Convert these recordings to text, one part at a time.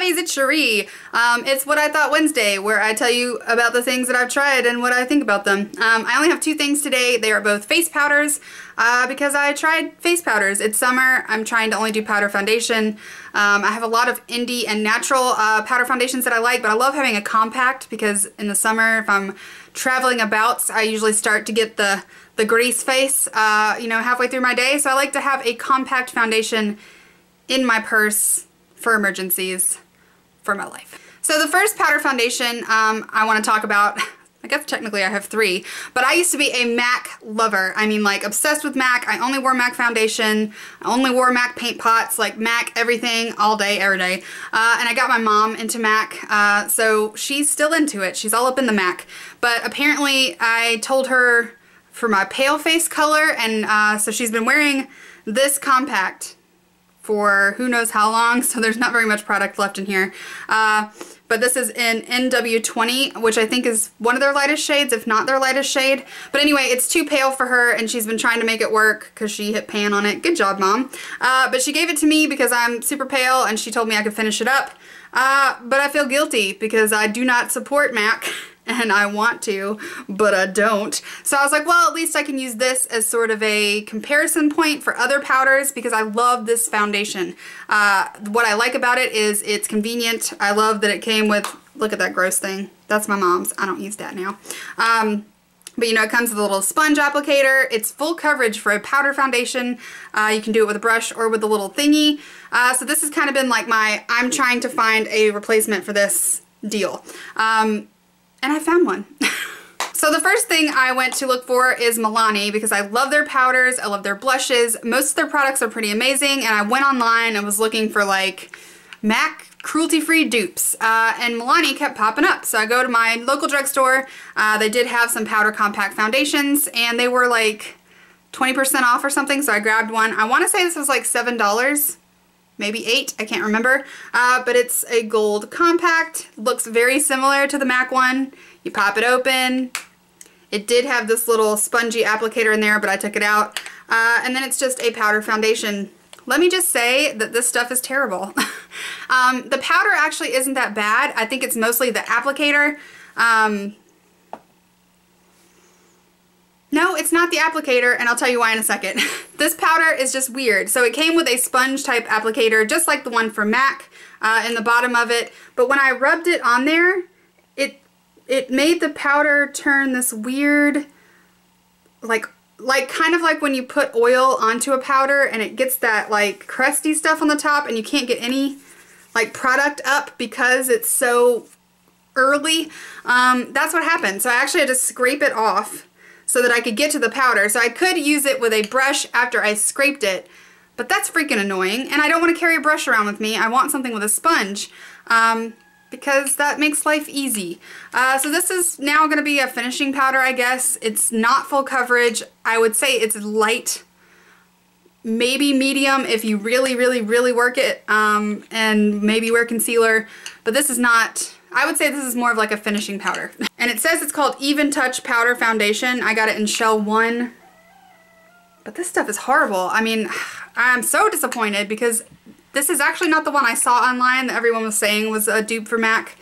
lovies, it's Sharie. It's What I Thought Wednesday, where I tell you about the things that I've tried and what I think about them. I only have two things today. They are both face powders because I tried face powders. It's summer. I'm trying to only do powder foundation. I have a lot of indie and natural powder foundations that I like, but I love having a compact because in the summer, if I'm traveling about, I usually start to get the grease face, you know, halfway through my day. So I like to have a compact foundation in my purse for emergencies for my life. So the first powder foundation I want to talk about, I guess technically I have three, but I used to be a M.A.C lover. I mean, like, obsessed with M.A.C. I only wore M.A.C foundation. I only wore M.A.C paint pots, like M.A.C everything, all day, every day. And I got my mom into M.A.C, so she's still into it. She's all up in the M.A.C. But apparently I told her for my pale face color, and so she's been wearing this compact for who knows how long, so there's not very much product left in here. But this is in NW20, which I think is one of their lightest shades, if not their lightest shade. But anyway, it's too pale for her, and she's been trying to make it work because she hit pan on it. Good job, Mom. But she gave it to me because I'm super pale, and she told me I could finish it up. But I feel guilty because I do not support M.A.C. and I want to, but I don't. So I was like, well, at least I can use this as sort of a comparison point for other powders because I love this foundation. What I like about it is it's convenient. I love that it came with, look at that gross thing. That's my mom's. I don't use that now. But you know, it comes with a little sponge applicator. It's full coverage for a powder foundation. You can do it with a brush or with a little thingy. So this has kind of been like my, I'm trying to find a replacement for this deal. And I found one. So the first thing I went to look for is Milani because I love their powders, I love their blushes. Most of their products are pretty amazing, and I went online and was looking for like M.A.C cruelty-free dupes, and Milani kept popping up. So I go to my local drugstore. They did have some powder compact foundations, and they were like 20% off or something, so I grabbed one. I want to say this was like $7. Maybe $8, I can't remember, but it's a gold compact. Looks very similar to the M.A.C one. You pop it open. It did have this little spongy applicator in there, but I took it out. And then it's just a powder foundation. Let me just say that this stuff is terrible. The powder actually isn't that bad. I think it's mostly the applicator. No, it's not the applicator, and I'll tell you why in a second. This powder is just weird. So it came with a sponge type applicator, just like the one from M.A.C in the bottom of it. But when I rubbed it on there, it made the powder turn this weird, like kind of like when you put oil onto a powder and it gets that like crusty stuff on the top and you can't get any like product up because it's so early. That's what happened. So I actually had to scrape it off so that I could get to the powder. So I could use it with a brush after I scraped it, but that's freaking annoying, and I don't want to carry a brush around with me. I want something with a sponge because that makes life easy. So this is now going to be a finishing powder, I guess. It's not full coverage. I would say it's light, maybe medium if you really, really, really work it, and maybe wear concealer, but this is not... I would say this is more of like a finishing powder. And it says it's called Even Touch Powder Foundation. I got it in shell 1. But this stuff is horrible. I mean, I'm so disappointed because this is actually not the one I saw online that everyone was saying was a dupe for M.A.C.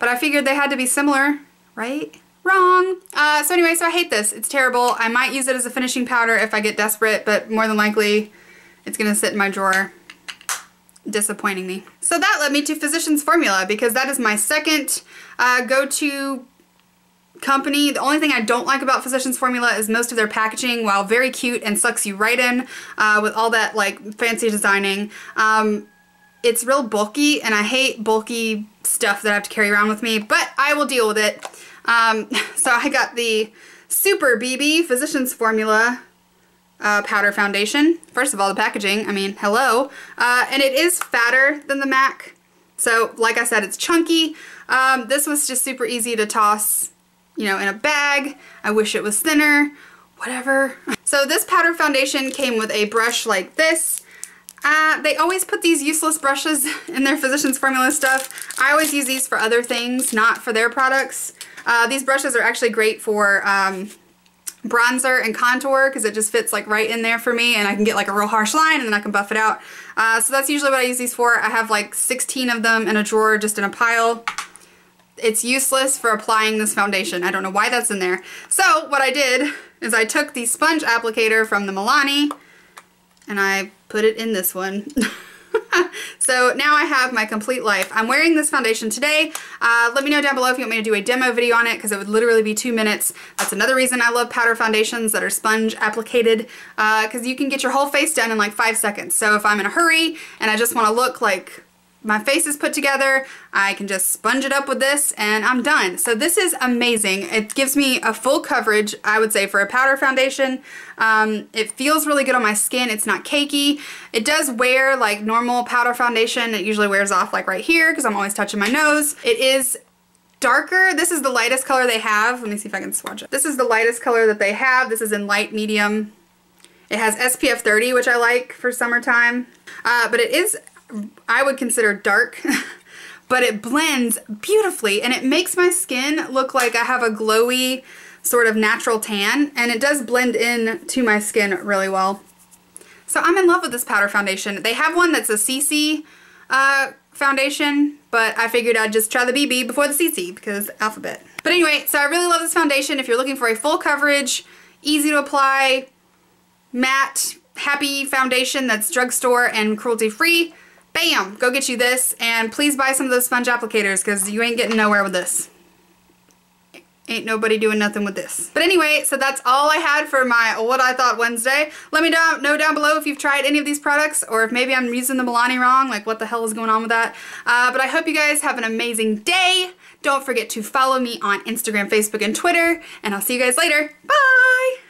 But I figured they had to be similar, right? Wrong. So anyway, so I hate this. It's terrible. I might use it as a finishing powder if I get desperate, but more than likely it's gonna sit in my drawer, disappointing me. So that led me to Physicians Formula because that is my second go-to company. The only thing I don't like about Physicians Formula is most of their packaging, while very cute and sucks you right in with all that like fancy designing, it's real bulky, and I hate bulky stuff that I have to carry around with me, but I will deal with it. So I got the Super BB Physicians Formula powder foundation. First of all, the packaging, I mean, hello. And it is fatter than the M.A.C. So like I said, it's chunky. This was just super easy to toss, you know, in a bag. I wish it was thinner, whatever. So this powder foundation came with a brush like this. They always put these useless brushes in their Physicians Formula stuff. I always use these for other things, not for their products. These brushes are actually great for bronzer and contour because it just fits like right in there for me, and I can get like a real harsh line and then I can buff it out. So that's usually what I use these for. I have like 16 of them in a drawer just in a pile. It's useless for applying this foundation. I don't know why that's in there. So what I did is I took the sponge applicator from the Milani and I put it in this one. So now I have my complete life. I'm wearing this foundation today. Let me know down below if you want me to do a demo video on it because it would literally be 2 minutes. That's another reason I love powder foundations that are sponge applicated because you can get your whole face done in like 5 seconds. So if I'm in a hurry and I just want to look like my face is put together, I can just sponge it up with this and I'm done. So this is amazing. It gives me a full coverage, I would say, for a powder foundation. It feels really good on my skin. It's not cakey. It does wear like normal powder foundation. It usually wears off like right here because I'm always touching my nose. It is darker. This is the lightest color they have. Let me see if I can swatch it. This is the lightest color that they have. This is in light medium. It has SPF 30, which I like for summertime. But it is, I would consider dark, but it blends beautifully and it makes my skin look like I have a glowy sort of natural tan, and it does blend in to my skin really well. So I'm in love with this powder foundation. They have one that's a CC foundation, but I figured I'd just try the BB before the CC because alphabet. But anyway, so I really love this foundation. If you're looking for a full coverage, easy to apply, matte, happy foundation that's drugstore and cruelty free, bam, go get you this, and please buy some of those sponge applicators because you ain't getting nowhere with this. Ain't nobody doing nothing with this. But anyway, so that's all I had for my What I Thought Wednesday. Let me know down below if you've tried any of these products or if maybe I'm using the Milani wrong, like what the hell is going on with that. But I hope you guys have an amazing day. Don't forget to follow me on Instagram, Facebook, and Twitter, and I'll see you guys later. Bye!